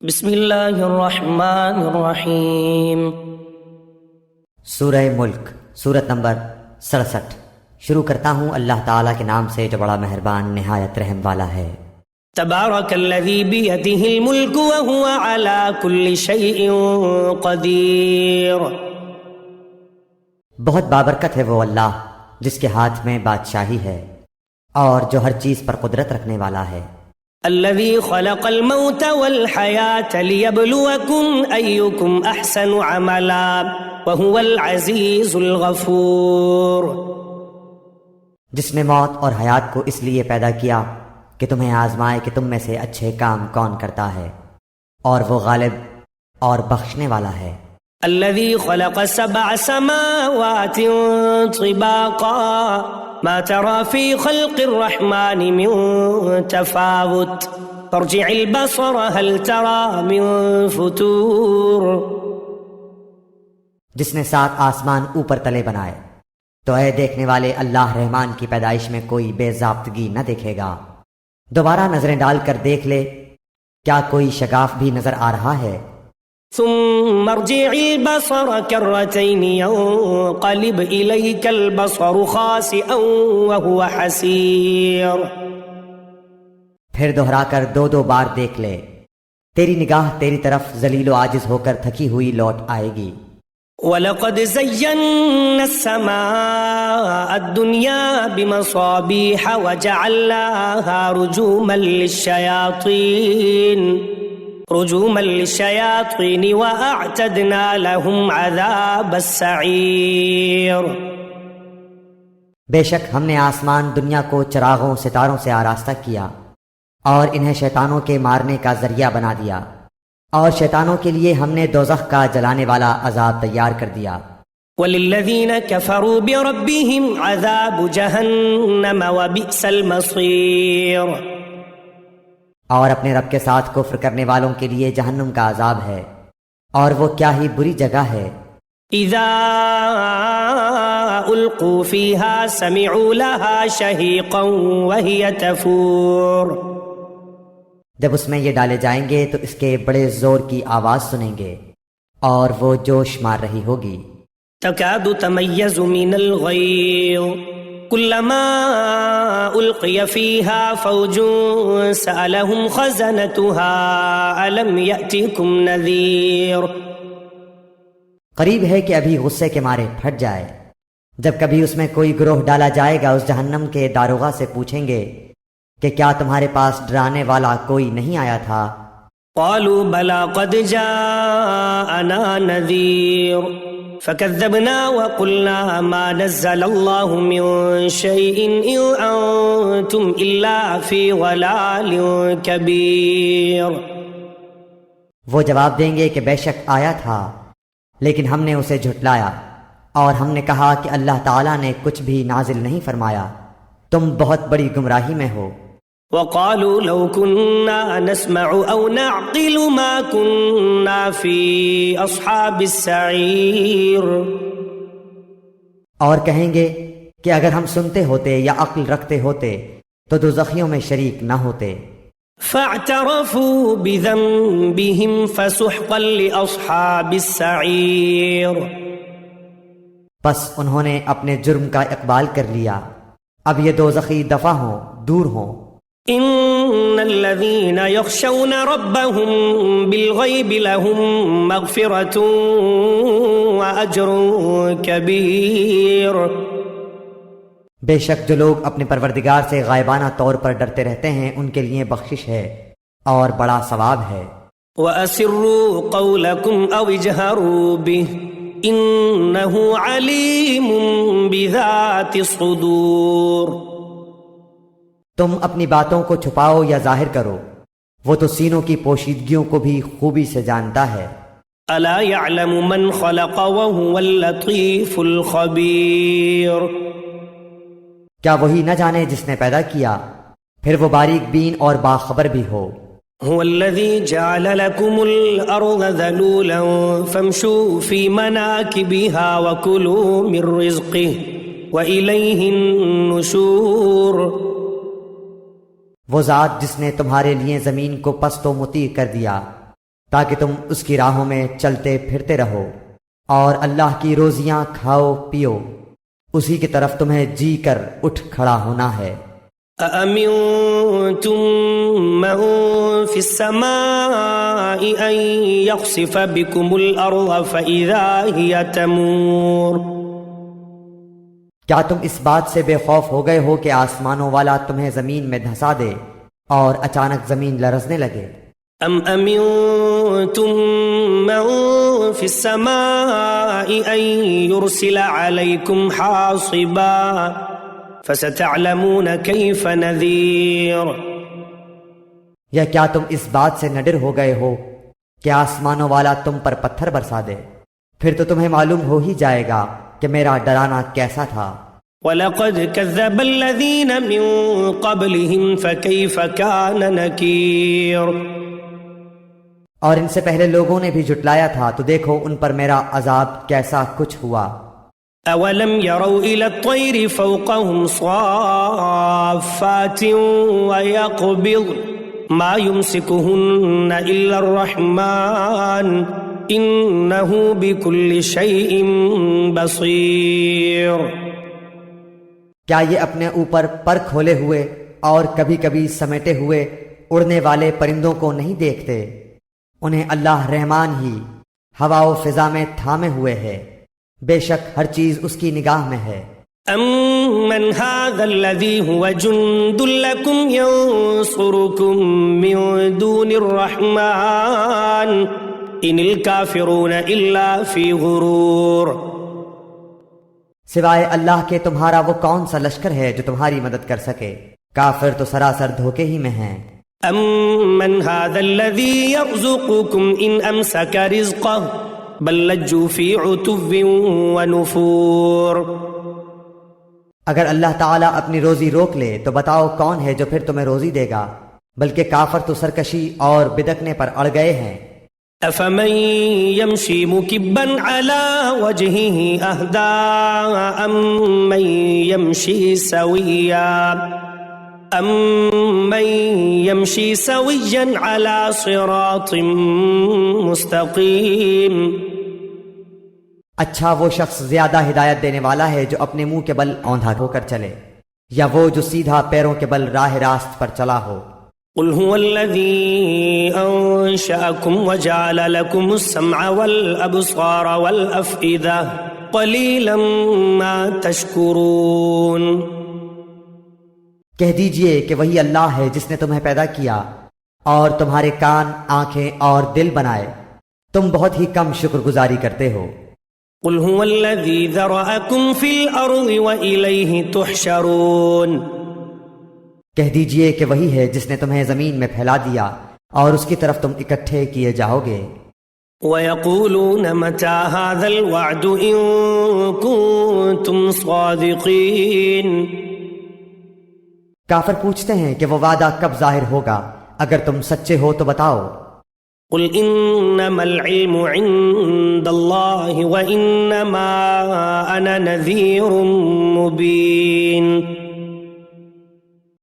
بسم اللہ الرحمن الرحیم۔ سورہ ملک، سورت نمبر 67۔ شروع کرتا ہوں اللہ تعالیٰ کے نام سے جو بڑا مہربان نہایت رحم والا ہے۔ تبارک الذی بیدہ الملک وہو علی کل شیء قدیر۔ بہت بابرکت ہے وہ اللہ جس کے ہاتھ میں بادشاہی ہے اور جو ہر چیز پر قدرت رکھنے والا ہے۔ الذی خلق الموت والحیاة لیبلوکم ایکم احسن عملا وہو العزیز الغفور۔ جس نے موت اور حیات کو اس لیے پیدا کیا کہ تمہیں آزمائے کہ تم میں سے اچھے کام کون کرتا ہے، اور وہ غالب اور بخشنے والا ہے۔ الذي خلق 7 سماوات طباقا ما ترى في خلق الرحمن من تفاوت فارجع البصر هل ترى من فتور۔ جس نے 7 آسمان اوپر تلے بنائے تو اے دیکھنے والے اللہ رحمان کی پیدائش میں کوئی بے ضابطگی نہ دیکھے گا۔ دوبارہ نظریں ڈال کر دیکھ لے، کیا کوئی شگاف بھی نظر آ رہا ہے؟ ثم ارجع البصر كرتين ينقلب إليك البصر خاسئا وهو حسير۔ پھر دہرا کر 2 بار دیکھ لے، تیری نگاہ تیری طرف ذلیل و عاجز ہو کر تھکی ہوئی لوٹ آئے گی۔ وَلَقَدْ زَيَّنَّا السَّمَاءَ الدُّنْيَا بِمَصَابِيحَ وَجَعَلْنَاهَا رُجُومًا لِلشَّيَاطِينِ وَأَعْتَدْنَا لَهُمْ عَذَابَ السَّعِيرِ۔ بے شک ہم نے آسمان دنیا کو چراغوں ستاروں سے آراستہ کیا اور انہیں شیطانوں کے مارنے کا ذریعہ بنا دیا، اور شیطانوں کے لیے ہم نے دوزخ کا جلانے والا عذاب تیار کر دیا۔ وَلِلَّذِينَ كَفَرُوا بِرَبِّهِمْ عَذَابُ جَهَنَّمَ وَبِئْسَ الْمَصِيرُ۔ اور اپنے رب کے ساتھ کفر کرنے والوں کے لیے جہنم کا عذاب ہے، اور وہ کیا ہی بری جگہ ہے۔ اذا القوا فيها سمعوا لها شهيقا وهي تفور۔ جب اس میں یہ ڈالے جائیں گے تو اس کے بڑے زور کی آواز سنیں گے اور وہ جوش مار رہی ہوگی۔ تكاد تميز من الغيظ كلما ألقي فيها فوج سألهم خزنتها ألم يأتكم نذير۔ قریب ہے کہ ابھی غصے کے مارے پھٹ جائے، جب کبھی اس میں کوئی گروہ ڈالا جائے گا اس جہنم کے داروغہ سے پوچھیں گے کہ کیا تمہارے پاس ڈرانے والا کوئی نہیں آیا تھا؟ قالوا بلى قد جاءنا نذير فكذبنا وقلنا ما نزل الله من شيء إن أنتم إلا في ضلال كبير۔ وہ جواب دیں گے کہ بے شک آیا تھا، لیکن ہم نے اسے جھٹلایا، اور ہم نے کہا کہ اللہ تعالیٰ نے کچھ بھی نازل نہیں فرمایا، تم بہت بڑی گمراہی میں ہو۔ وقالوا لو كنا نسمع أو نعقل ما كنا في أصحاب السعير۔ اور کہیں گے کہ اگر ہم سنتے ہوتے یا عقل رکھتے ہوتے تو دوزخیوں میں شریک نہ ہوتے۔ فاعترفوا بذنبهم فسحقا لأصحاب السعير۔ پس انہوں نے اپنے جرم کا اقبال کر لیا، اب یہ دوزخی دفع ہوں، دور ہوں۔ ان الذين يخشون ربهم بالغيب لهم مغفرة واجر كبير۔ بے شک جو لوگ اپنے پروردگار سے غائبانہ طور پر ڈرتے رہتے ہیں ان کے لیے بخشش ہے اور بڑا ثواب ہے۔ وَأَسِرُّوا قَوْلَكُمْ أَوْ اجْهَرُوا بِهِ إِنَّهُ عَلِيمٌ بِذَاتِ الصُّدُورِ۔ تم اپنی باتوں کو چھپاؤ یا ظاہر کرو، وہ تو سینوں کی پوشیدگیوں کو بھی خوبی سے جانتا ہے۔ أَلَا يَعْلَمُ مَنْ خَلَقَ وَهُوَ اللَّطِيفُ الْخَبِيرُ۔ کیا وہی نہ جانے جس نے پیدا کیا، پھر وہ باریک بین اور باخبر بھی ہو۔ هو الذي جعل لكم الأرض ذلولا فامشوا في مناكبها وكلوا من رزقه وإليه النشور۔ وہ ذات جس نے تمہارے لیے زمین کو پست و مطیع کر دیا تاکہ تم اس کی راہوں میں چلتے پھرتے رہو اور اللہ کی روزیاں کھاؤ پیو، اسی کی طرف تمہیں جی کر اٹھ کھڑا ہونا ہے۔ أأمنتم من في السماء أن يخسف بكم الأرض فإذا هي تمور؟ کیا تم اس بات سے بے خوف ہو گئے ہو کہ آسمانوں والا تمہیں زمین میں دھسا دے اور اچانک زمین لرزنے لگے؟ أم أمنتم من في السماء أن يرسل عليكم حاصبا فستعلمون كيف نذير؟ یا کیا تم اس بات سے نڈر ہو گئے ہو کہ آسمانوں والا تم پر پتھر برسا دے؟ پھر تو تمہیں معلوم ہو ہی جائے گا کہ میرا ڈرانا کیسا تھا۔ وَلَقَدْ كَذَّبَ الَّذِينَ مِن قَبْلِهِمْ فَكَيْفَ كَانَ نَكِيرٌ؟ اور ان سے پہلے لوگوں نے بھی جھٹلایا تھا، تو دیکھو ان پر میرا عذاب کیسا کچھ ہوا۔ أَوَلَمْ يَرَوْا إِلَى الطَّيْرِ فَوْقَهُمْ صَافَّاتٍ وَيَقْبِضْنَ مَا يُمْسِكُهُنَّ إِلَّا الرَّحْمَنُ إِنَّهُ بِكُلِّ شَيْءٍ بَصِيرٌ۔ کیا یہ اپنے اوپر پر کھولے ہوئے اور کبھی کبھی سمیٹے ہوئے اڑنے والے پرندوں کو نہیں دیکھتے؟ انہیں اللہ رحمان ہی ہوا و فضا میں تھامے ہوئے ہے، بے شک ہر چیز اس کی نگاہ میں ہے۔ أَمَّنْ هَذَا الَّذِي هُوَ جُنْدٌ لَكُمْ يَنْصُرُكُمْ مِنْ دُونِ الرَّحْمَنِ إِنِ الْكَافِرُونَ إِلَّا فِي غُرُورٍ۔ سوائے اللہ کے تمہارا وہ کون سا لشکر ہے جو تمہاری مدد کر سکے؟ کافر تو سراسر دھوکے ہی میں ہیں۔ أَمَّنْ هَذَا الَّذِي يَرْزُقُكُمْ إِنْ أَمْسَكَ رِزْقَهُ بَلْ لَجُّوا فِي عُتُوٍّ وَنُفُورٍ۔ اگر اللہ تعالیٰ اپنی روزی روک لے تو بتاؤ کون ہے جو پھر تمہیں روزی دے گا، بلکہ کافر تو سرکشی اور بدکنے پر اڑ گئے ہیں۔ أَفَمَن يَمْشِي مُكِبًّا عَلَى وَجْهِهِ أَهْدَىٰ أَمَّن يَمْشِي سَوِيًّا عَلَى صِرَاطٍ مُسْتَقِيمٍ؟ اچھا وہ شخص زیادہ ہدایت دینے والا ہے جو اپنے منہ کے بل اوندھا ہو کر چلے، یا وہ جو سیدھا پیروں کے بل راہ راست پر چلا ہو۔ قل هو الذي أنشأكم وجعل لكم السمع والأبصار والأفئدة قليلا ما تشكرون۔ کہہ دیجئے کہ وہی اللہ ہے جس نے تمہیں پیدا کیا اور تمہارے کان، آنکھیں اور دل بنائے، تم بہت ہی کم شکر گزاری کرتے ہو۔ قل هو الذي ذرأكم في الأرض وإليه تحشرون۔ کہہ دیجئے کہ وہی ہے جس نے تمہیں زمین میں پھیلا دیا اور اس کی طرف تم اکٹھے کیے جاؤ گے۔ وَيَقُولُونَ مَتَى هَذَا الْوَعْدُ إِن كُنتُمْ صَادِقِينَ۔ کافر پوچھتے ہیں کہ وہ وعدہ کب ظاہر ہوگا، اگر تم سچے ہو تو بتاؤ۔ قل انما العلم عند الله وانما انا نذير مبين۔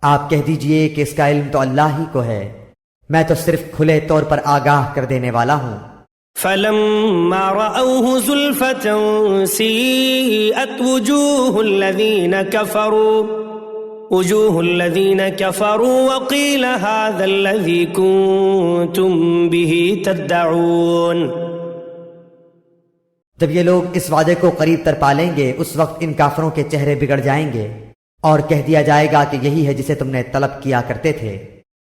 آپ کہہ دیجئے کہ اس کا علم تو اللہ ہی کو ہے، میں تو صرف کھلے طور پر آگاہ کر دینے والا ہوں۔ فلما رأوه زلفة سيئت وجوه الذين كفروا وقيل هذا الذي كنتم به تدعون۔ جب یہ لوگ اس وعدے کو قریب تر پالیں گے، اس وقت ان کافروں کے چہرے بگڑ جائیں گے اور کہہ دیا جائے گا کہ یہی ہے جسے تم نے طلب کیا کرتے تھے۔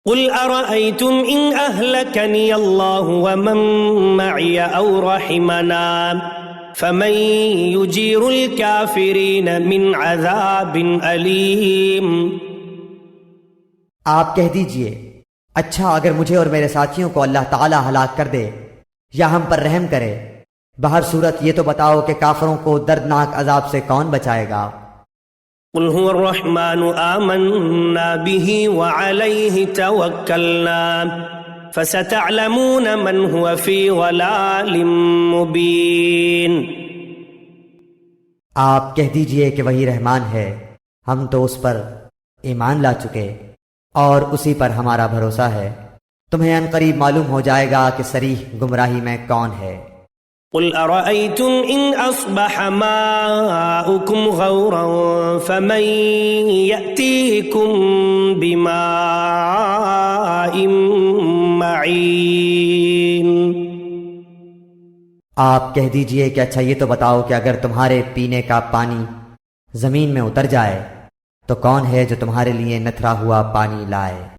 قل أرأيتم إن أهلكني الله ومن معي أو رحمنا فمن يجير الكافرين من عذاب أليم۔ آپ کہہ دیجئے اچھا اگر مجھے اور میرے ساتھیوں کو اللہ تعالی ہلاک کر دے یا ہم پر رحم کرے، بہر صورت یہ تو بتاؤ کہ کافروں کو دردناک عذاب سے کون بچائے گا۔ قل هو الرحمن آمنا به وعليه توكلنا فستعلمون من هو في ضلال مبين۔ آپ کہہ دیجئے کہ وہی رحمان ہے، ہم تو اس پر ایمان لا چکے اور اسی پر ہمارا بھروسہ ہے، تمہیں عنقریب معلوم ہو جائے گا کہ صریح گمراہی میں کون ہے۔ قل أرأيتم إن أصبح ماؤكم غورا فمن يأتيكم بماء معين۔ آپ کہہ دیجئے کہ اچھا یہ تو بتاؤ کہ اگر تمہارے پینے کا پانی زمین میں اتر جائے تو کون ہے جو تمہارے لیے نتھرا ہوا پانی لائے؟